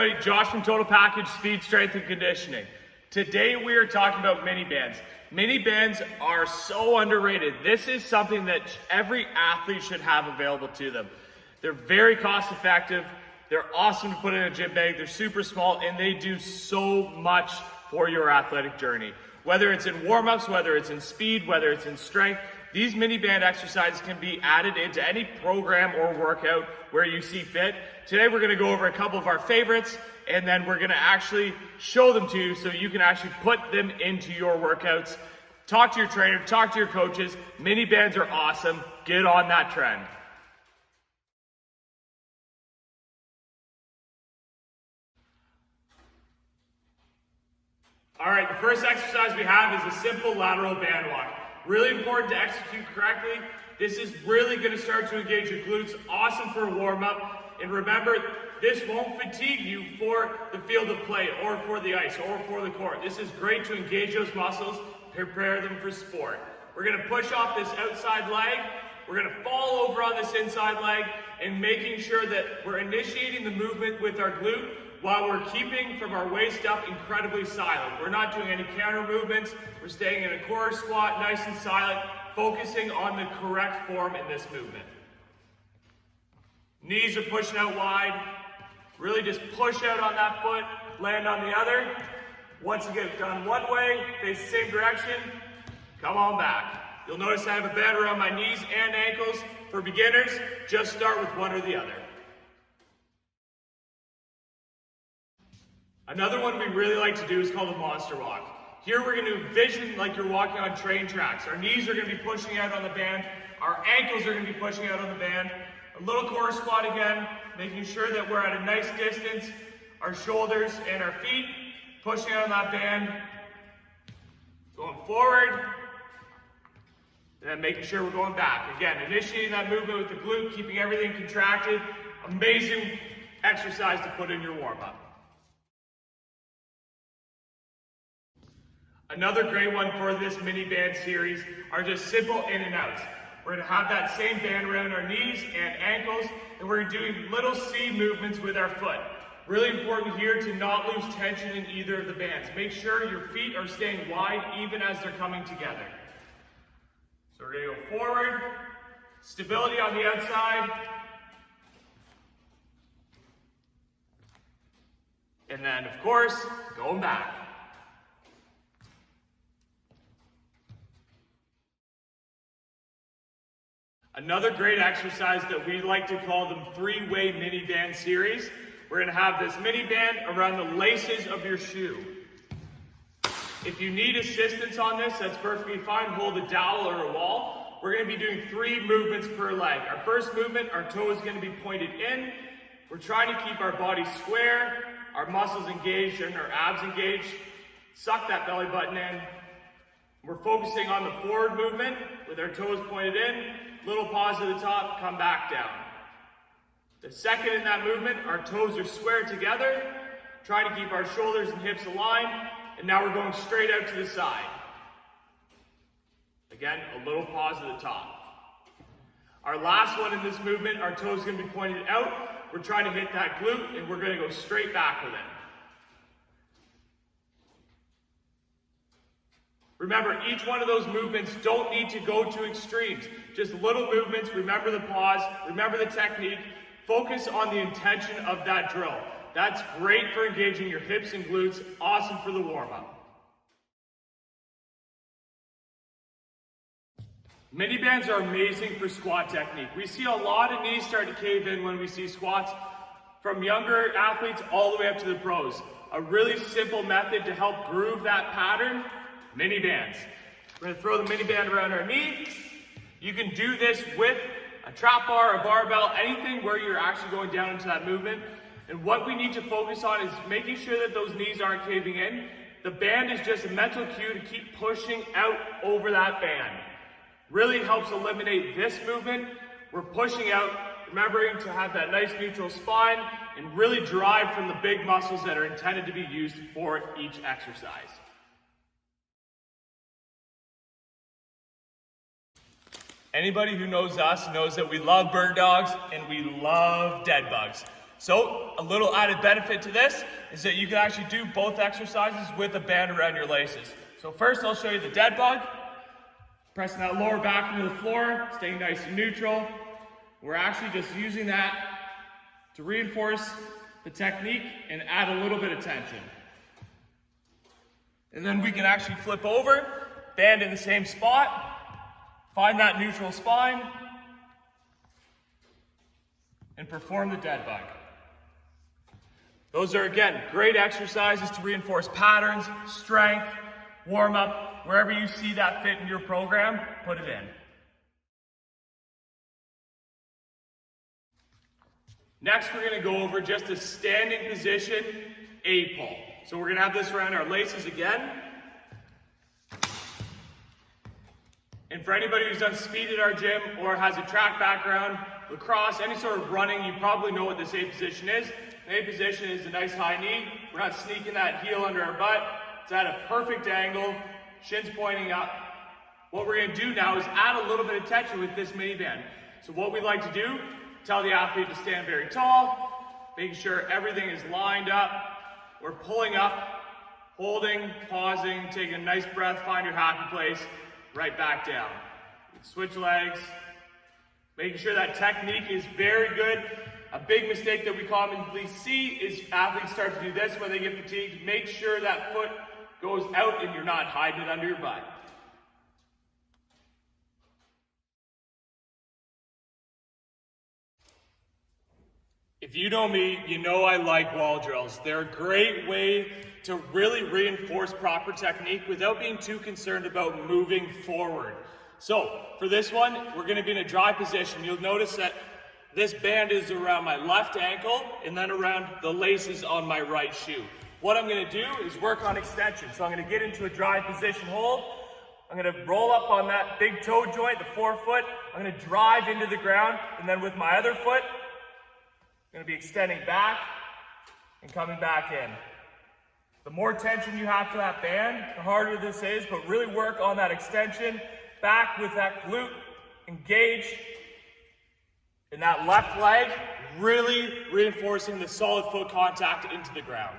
everybody, Josh from Total Package Speed, Strength and Conditioning. Today we are talking about mini bands. Mini bands are so underrated. This is something that every athlete should have available to them. They're very cost effective. They're awesome to put in a gym bag. They're super small and they do so much for your athletic journey. Whether it's in warm-ups, whether it's in speed, whether it's in strength, these mini band exercises can be added into any program or workout where you see fit. Today we're gonna go over a couple of our favorites and then we're gonna actually show them to you so you can actually put them into your workouts. Talk to your trainer, talk to your coaches. Mini bands are awesome. Get on that trend. All right, the first exercise we have is a simple lateral band walk. Really important to execute correctly. This is really gonna start to engage your glutes. Awesome for a warm-up. And remember, this won't fatigue you for the field of play or for the ice or for the court. This is great to engage those muscles, prepare them for sport. We're gonna push off this outside leg. We're gonna fall over on this inside leg and making sure that we're initiating the movement with our glute while we're keeping from our waist up incredibly silent. We're not doing any counter movements. We're staying in a core squat, nice and silent, focusing on the correct form in this movement. Knees are pushing out wide. Really just push out on that foot, land on the other. Once you get done one way, face the same direction, come on back. You'll notice I have a band around my knees and ankles. For beginners, just start with one or the other. Another one we really like to do is called a monster walk. Here we're going to envision like you're walking on train tracks. Our knees are going to be pushing out on the band. Our ankles are going to be pushing out on the band. A little core squat again, making sure that we're at a nice distance. Our shoulders and our feet pushing out on that band. Going forward. And then making sure we're going back. Again, initiating that movement with the glute, keeping everything contracted. Amazing exercise to put in your warm-up. Another great one for this mini band series are just simple in and outs. We're gonna have that same band around our knees and ankles, and we're doing little C movements with our foot. Really important here to not lose tension in either of the bands. Make sure your feet are staying wide even as they're coming together. So we're gonna go forward, stability on the outside, and then of course, going back. Another great exercise that we like to call them three-way mini band series. We're gonna have this mini band around the laces of your shoe. If you need assistance on this, that's perfectly fine. Hold a dowel or a wall. We're gonna be doing 3 movements per leg. Our first movement, our toe is gonna be pointed in. We're trying to keep our body square, our muscles engaged and our abs engaged. Suck that belly button in. We're focusing on the forward movement with our toes pointed in. Little pause at the top, come back down. The second in that movement, our toes are square together, trying to keep our shoulders and hips aligned, and now we're going straight out to the side. Again, a little pause at the top. Our last one in this movement, our toes are going to be pointed out. We're trying to hit that glute, and we're going to go straight back with it. Remember, each one of those movements don't need to go to extremes. Just little movements, remember the pause, remember the technique, focus on the intention of that drill. That's great for engaging your hips and glutes, awesome for the warm-up. Mini bands are amazing for squat technique. We see a lot of knees start to cave in when we see squats, from younger athletes all the way up to the pros. A really simple method to help groove that pattern. Mini bands. We're gonna throw the mini band around our knee. You can do this with a trap bar, a barbell, anything where you're actually going down into that movement. And what we need to focus on is making sure that those knees aren't caving in. The band is just a mental cue to keep pushing out over that band. Really helps eliminate this movement. We're pushing out, remembering to have that nice neutral spine and really drive from the big muscles that are intended to be used for each exercise. Anybody who knows us knows that we love bird dogs and we love dead bugs. So a little added benefit to this is that you can actually do both exercises with a band around your laces. So first I'll show you the dead bug. Pressing that lower back into the floor, staying nice and neutral. We're actually just using that to reinforce the technique and add a little bit of tension. And then we can actually flip over, band in the same spot, find that neutral spine, and perform the dead bug. Those are, again, great exercises to reinforce patterns, strength, warm up. Wherever you see that fit in your program, put it in. Next, we're going to go over just a standing position A-pull. So we're going to have this around our laces again. And for anybody who's done speed at our gym or has a track background, lacrosse, any sort of running, you probably know what this A position is. The A position is a nice high knee. We're not sneaking that heel under our butt. It's at a perfect angle, shins pointing up. What we're going to do now is add a little bit of tension with this mini band. So what we like to do, tell the athlete to stand very tall, making sure everything is lined up. We're pulling up, holding, pausing, taking a nice breath, find your happy place, right back down. Switch legs, making sure that technique is very good. A big mistake that we commonly see is athletes start to do this when they get fatigued. Make sure that foot goes out and you're not hiding it under your butt. If you know me, you know I like wall drills. They're a great way to really reinforce proper technique without being too concerned about moving forward. So for this one, we're going to be in a dry position. You'll notice that this band is around my left ankle and then around the laces on my right shoe. What I'm going to do is work on extension. So I'm going to get into a dry position hold. I'm going to roll up on that big toe joint, the forefoot. I'm going to drive into the ground, and then with my other foot, I'm going to be extending back and coming back in. The more tension you have for that band, the harder this is, but really work on that extension, back with that glute, engage, and that left leg, really reinforcing the solid foot contact into the ground.